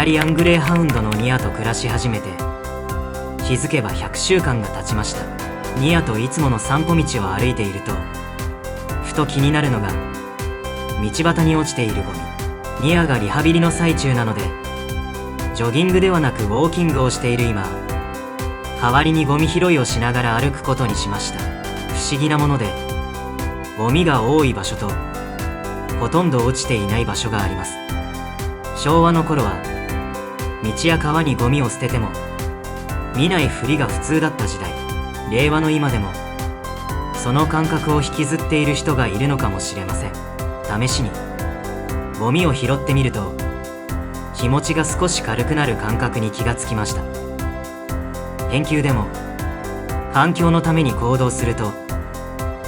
ナリアングレーハウンドのニアと暮らし始めて気づけば100週間が経ちました。ニアといつもの散歩道を歩いているとふと気になるのが道端に落ちているゴミ。ニアがリハビリの最中なのでジョギングではなくウォーキングをしている今、代わりにゴミ拾いをしながら歩くことにしました。不思議なものでゴミが多い場所とほとんど落ちていない場所があります。昭和の頃は道や川にゴミを捨てても見ないふりが普通だった時代。令和の今でもその感覚を引きずっている人がいるのかもしれません。試しにゴミを拾ってみると気持ちが少し軽くなる感覚に気がつきました。研究でも環境のために行動すると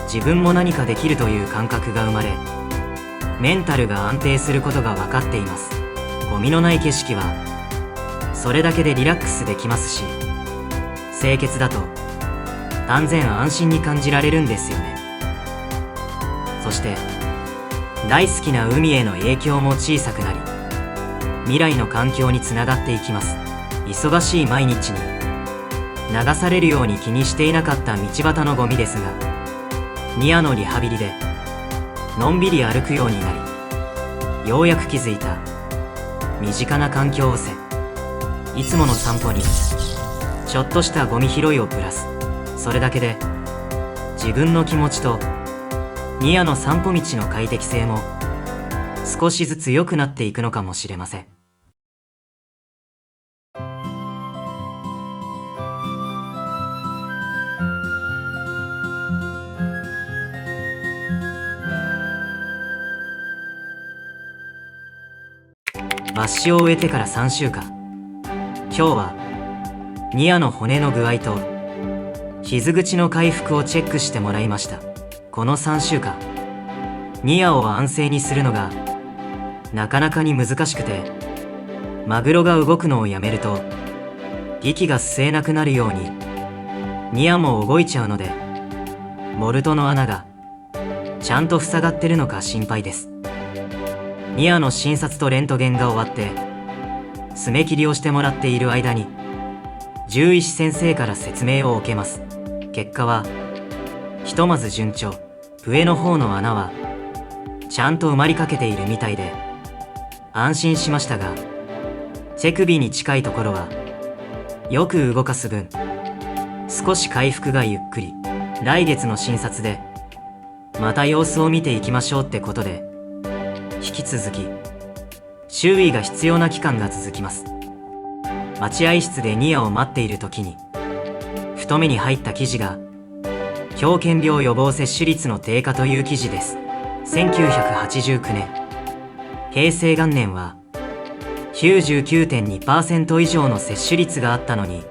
自分も何かできるという感覚が生まれ、メンタルが安定することが分かっています。ゴミのない景色はそれだけでリラックスできますし、清潔だと安全安心に感じられるんですよね。そして大好きな海への影響も小さくなり、未来の環境につながっていきます。忙しい毎日に流されるように気にしていなかった道端のゴミですが、ニアのリハビリでのんびり歩くようになり、ようやく気づいた身近な環境汚染。いつもの散歩にちょっとしたゴミ拾いをプラス、それだけで自分の気持ちとニアの散歩道の快適性も少しずつ良くなっていくのかもしれません。抜歯を終えてから3週間。今日はニアの骨の具合と傷口の回復をチェックしてもらいました。この3週間ニアを安静にするのがなかなかに難しくて、マグロが動くのをやめると息が吸えなくなるようにニアも動いちゃうので、モルトの穴がちゃんと塞がってるのか心配です。ニアの診察とレントゲンが終わって爪切りをしてもらっている間に獣医師先生から説明を受けます。結果はひとまず順調。上の方の穴はちゃんと埋まりかけているみたいで安心しましたが、手首に近いところはよく動かす分少し回復がゆっくり。来月の診察でまた様子を見ていきましょうってことで、引き続き注意が必要な期間が続きます。待合室でニアを待っている時にふと目に入った記事が狂犬病予防接種率の低下という記事です。1989年平成元年は 99.2% 以上の接種率があったのに、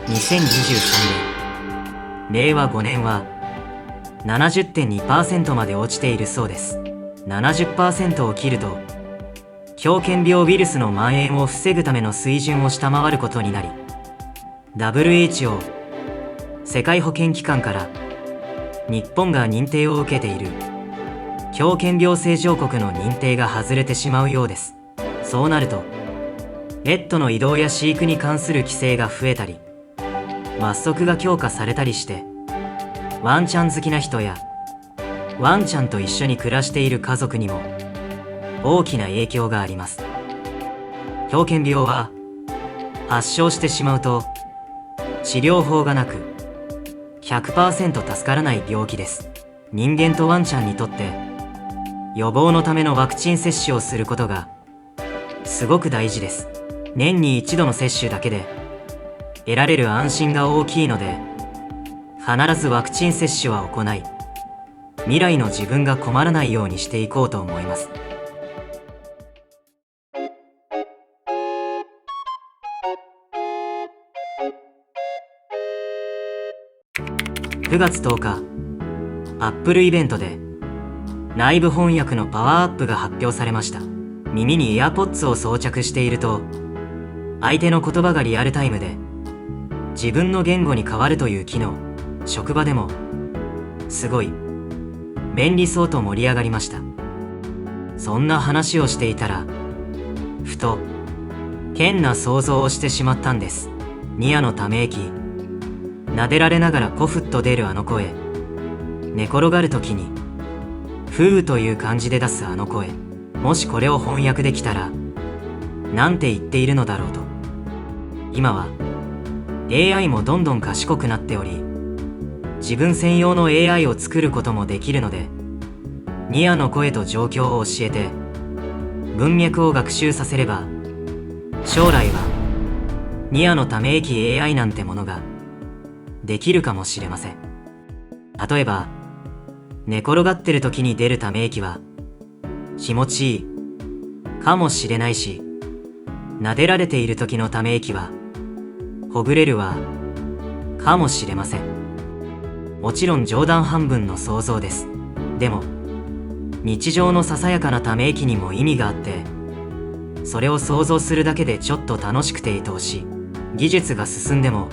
2023年令和5年は 70.2% まで落ちているそうです。70% を切ると狂犬病ウイルスの蔓延を防ぐための水準を下回ることになり、 WHO 世界保健機関から日本が認定を受けている狂犬病正常国の認定が外れてしまうようです。そうなるとペットの移動や飼育に関する規制が増えたり罰則が強化されたりして、ワンちゃん好きな人やワンちゃんと一緒に暮らしている家族にも大きな影響があります。狂犬病は発症してしまうと治療法がなく 100% 助からない病気です。人間とワンちゃんにとって予防のためのワクチン接種をすることがすごく大事です。年に一度の接種だけで得られる安心が大きいので、必ずワクチン接種は行い、未来の自分が困らないようにしていこうと思います。9月10日、Apple イベントで内部翻訳のパワーアップが発表されました。耳に AirPods を装着していると、相手の言葉がリアルタイムで自分の言語に変わるという機能、職場でもすごい便利そうと盛り上がりました。そんな話をしていたら、ふと変な想像をしてしまったんです。ニアのため息、撫でられながらコフッと出るあの声、寝転がるときにふーという感じで出すあの声、もしこれを翻訳できたらなんて言っているのだろうと。今は AI もどんどん賢くなっており、自分専用の AI を作ることもできるので、ニアの声と状況を教えて文脈を学習させれば、将来はニアのため息 AI なんてものができるかもしれません。例えば寝転がってる時に出るため息は気持ちいいかもしれないし、撫でられている時のため息はほぐれるわかもしれません。もちろん冗談半分の想像です。でも日常のささやかなため息にも意味があって、それを想像するだけでちょっと楽しくて愛おしい。技術が進んでも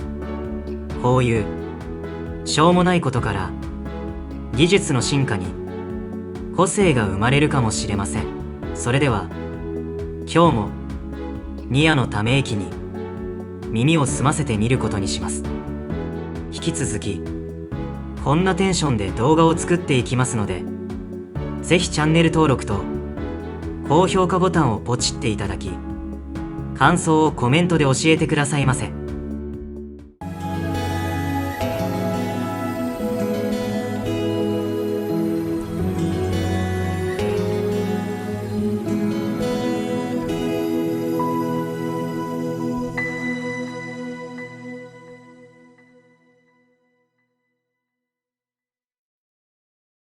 こういうしょうもないことから技術の進化に個性が生まれるかもしれません。それでは今日もニアのため息に耳を澄ませてみることにします。引き続きこんなテンションで動画を作っていきますので、ぜひチャンネル登録と高評価ボタンをポチっていただき、感想をコメントで教えてくださいませ。